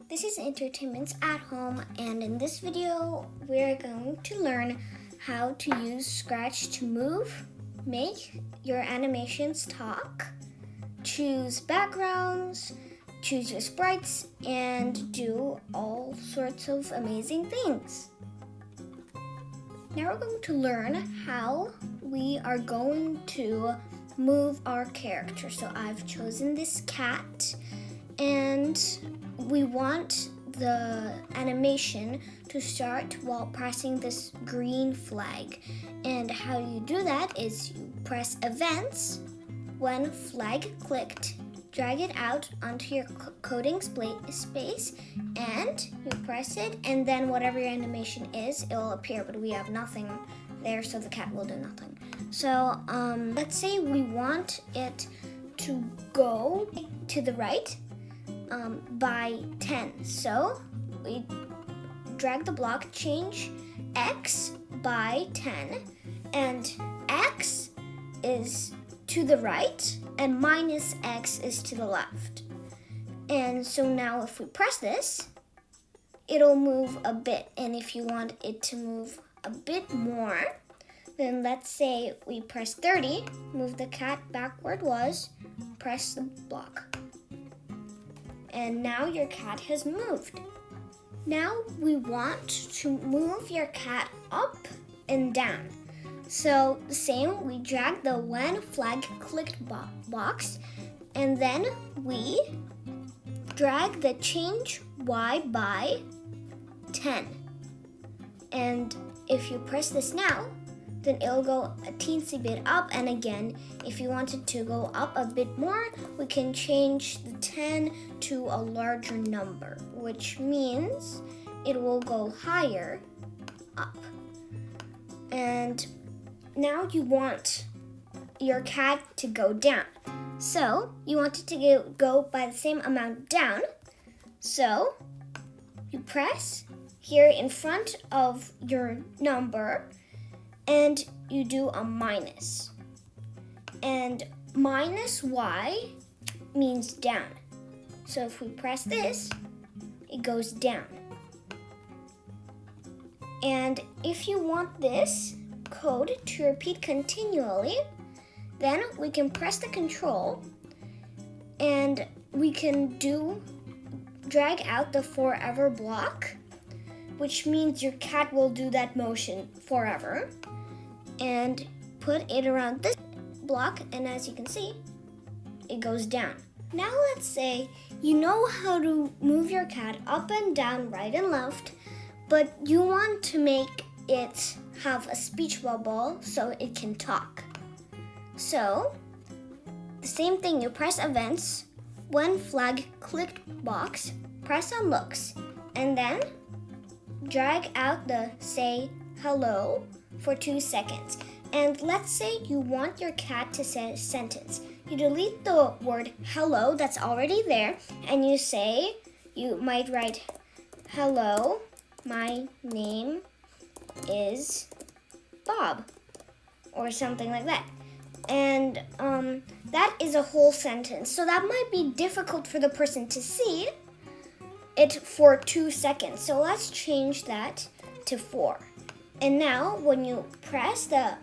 This is Entertainments at Home, and in this video we're going to learn how to use Scratch to move, make your animations talk, choose backgrounds, choose your sprites, and do all sorts of amazing things. Now we're going to learn how we are going to move our character. So I've chosen this cat, and we want the animation to start while pressing this green flag. And how you do that is you press events, when flag clicked, drag it out onto your coding space, and you press it, and then whatever your animation is, it will appear, but we have nothing there, so the cat will do nothing. So let's say we want it to go to the right by 10. So we drag the block, change X by 10, and X is to the right and minus X is to the left. And so now if we press this, it'll move a bit. And if you want it to move a bit more, then let's say we press 30, move the cat back where it was, press the block. And now your cat has moved. Now we want to move your cat up and down. So the same, we drag the when flag clicked box, and then we drag the change Y by 10. And if you press this now, then it'll go a teensy bit up, and again, if you want it to go up a bit more, we can change the 10 to a larger number, which means it will go higher up. And now you want your cat to go down. So you want it to go by the same amount down. So you press here in front of your number, and you do a minus. And minus Y means down. So if we press this, it goes down. And if you want this code to repeat continually, then we can press the control, and we can drag out the forever block, which means your cat will do that motion forever, and put it around this block, and as you can see, it goes down. Now let's say you know how to move your cat up and down, right and left, but you want to make it have a speech bubble so it can talk. So the same thing, you press events, when flag clicked box, press on looks, and then drag out the say hello for 2 seconds. And let's say you want your cat to say a sentence. You delete the word hello that's already there, and you might write, hello, my name is Bob, or something like that. And that is a whole sentence. So that might be difficult for the person to see it for 2 seconds. So let's change that to 4. And now when you press the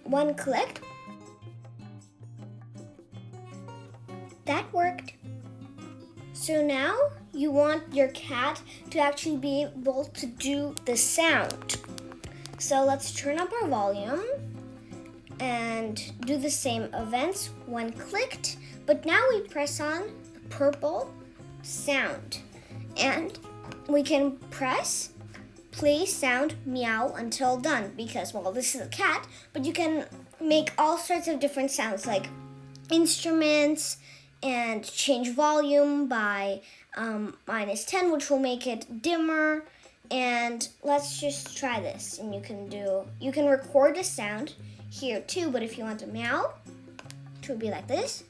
one click, that worked. So now you want your cat to actually be able to do the sound. So let's turn up our volume and do the same events when clicked, but now we press on the purple sound, and we can press play sound meow until done, because, well, this is a cat, but you can make all sorts of different sounds like instruments, and change volume by minus 10, which will make it dimmer. And let's just try this, and you can record a sound here too, but if you want to meow, it will be like this.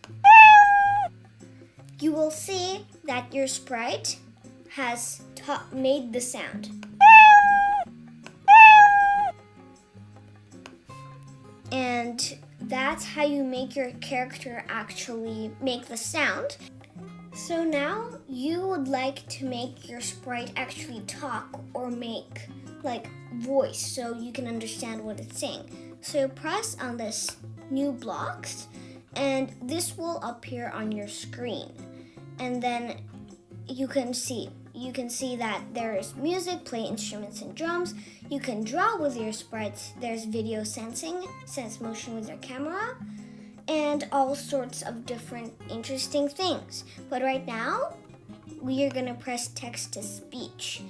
You will see that your sprite has made the sound. And that's how you make your character actually make the sound. So now you would like to make your sprite actually talk or make like voice so you can understand what it's saying. So press on this new blocks and this will appear on your screen. And then you can see that there is music, play instruments and drums. You can draw with your sprites. There's video sensing, sense motion with your camera, and all sorts of different interesting things. But right now, we are gonna press text to speech.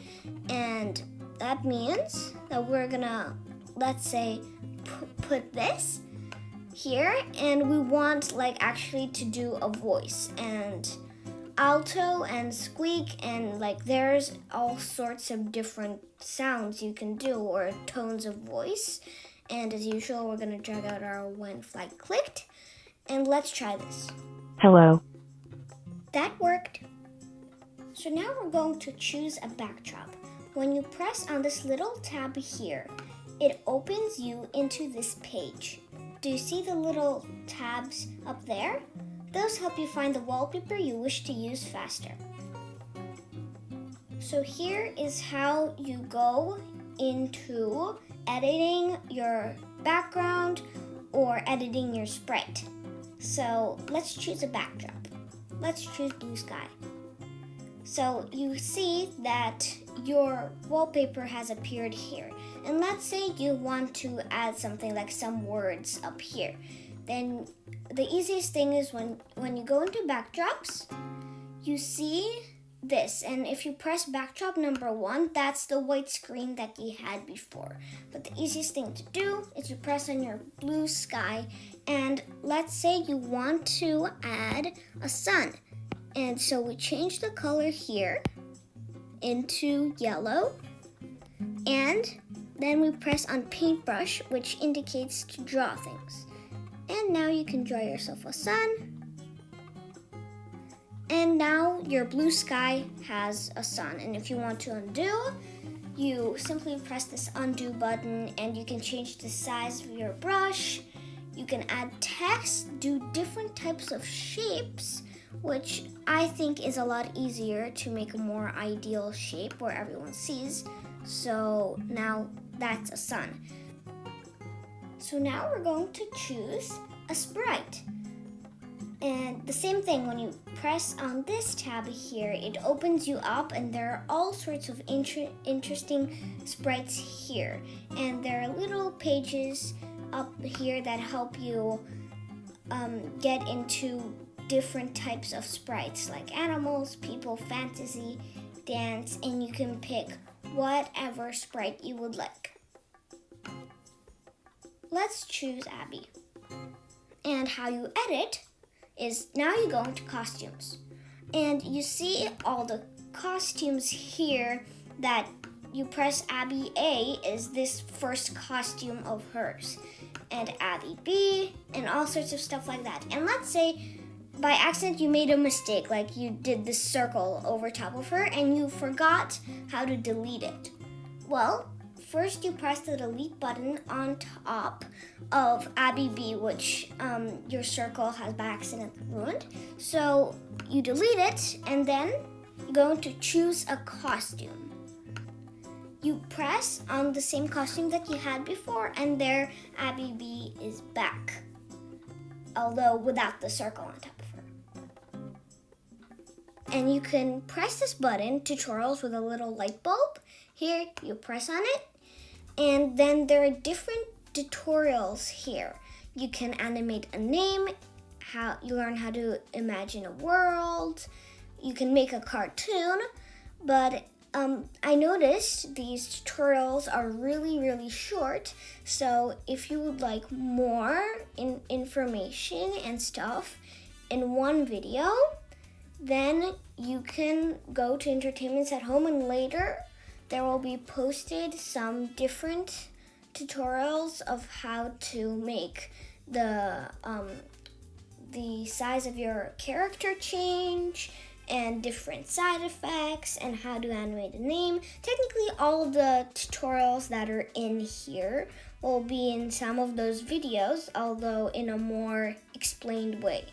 And that means that we're gonna, let's say, put this here, and we want like actually to do a voice and alto and squeak, and like there's all sorts of different sounds you can do or tones of voice. And as usual, we're gonna drag out our when flag clicked, and let's try this. Hello. That worked. So now we're going to choose a backdrop. When you press on this little tab here, it opens you into this page. Do you see the little tabs up there? Those help you find the wallpaper you wish to use faster. So here is how you go into editing your background or editing your sprite. So let's choose a backdrop. Let's choose blue sky. So you see that your wallpaper has appeared here. And let's say you want to add something like some words up here. Then the easiest thing is when you go into backdrops, you see this. And if you press backdrop number 1, that's the white screen that you had before. But the easiest thing to do is you press on your blue sky. And let's say you want to add a sun. And so we change the color here into yellow. And then we press on paintbrush, which indicates to draw things. And now you can draw yourself a sun. And now your blue sky has a sun. And if you want to undo, you simply press this undo button and you can change the size of your brush. You can add text, do different types of shapes, which I think is a lot easier to make a more ideal shape where everyone sees. So now that's a sun. So now we're going to choose a sprite. And the same thing, when you press on this tab here, it opens you up and there are all sorts of interesting sprites here. And there are little pages up here that help you get into different types of sprites like animals, people, fantasy, dance, and you can pick whatever sprite you would like. Let's choose Abby. And how you edit is now you go into costumes. And you see all the costumes here that you press Abby A is this first costume of hers. And Abby B and all sorts of stuff like that. And let's say by accident you made a mistake, like you did this circle over top of her and you forgot how to delete it. Well, first you press the delete button on top of Abby B, which your circle has by accident ruined. So you delete it and then you're going to choose a costume. You press on the same costume that you had before and there Abby B is back, although without the circle on top of her. And you can press this button, tutorials with a little light bulb. Here you press on it. And then there are different tutorials here. You can animate a name, how you learn how to imagine a world. You can make a cartoon, but I noticed these tutorials are really short. So if you would like more information and stuff in one video, then you can go to Entertainments at Home, and later there will be posted some different tutorials of how to make the size of your character change and different side effects and how to animate a name. Technically, all the tutorials that are in here will be in some of those videos, although in a more explained way.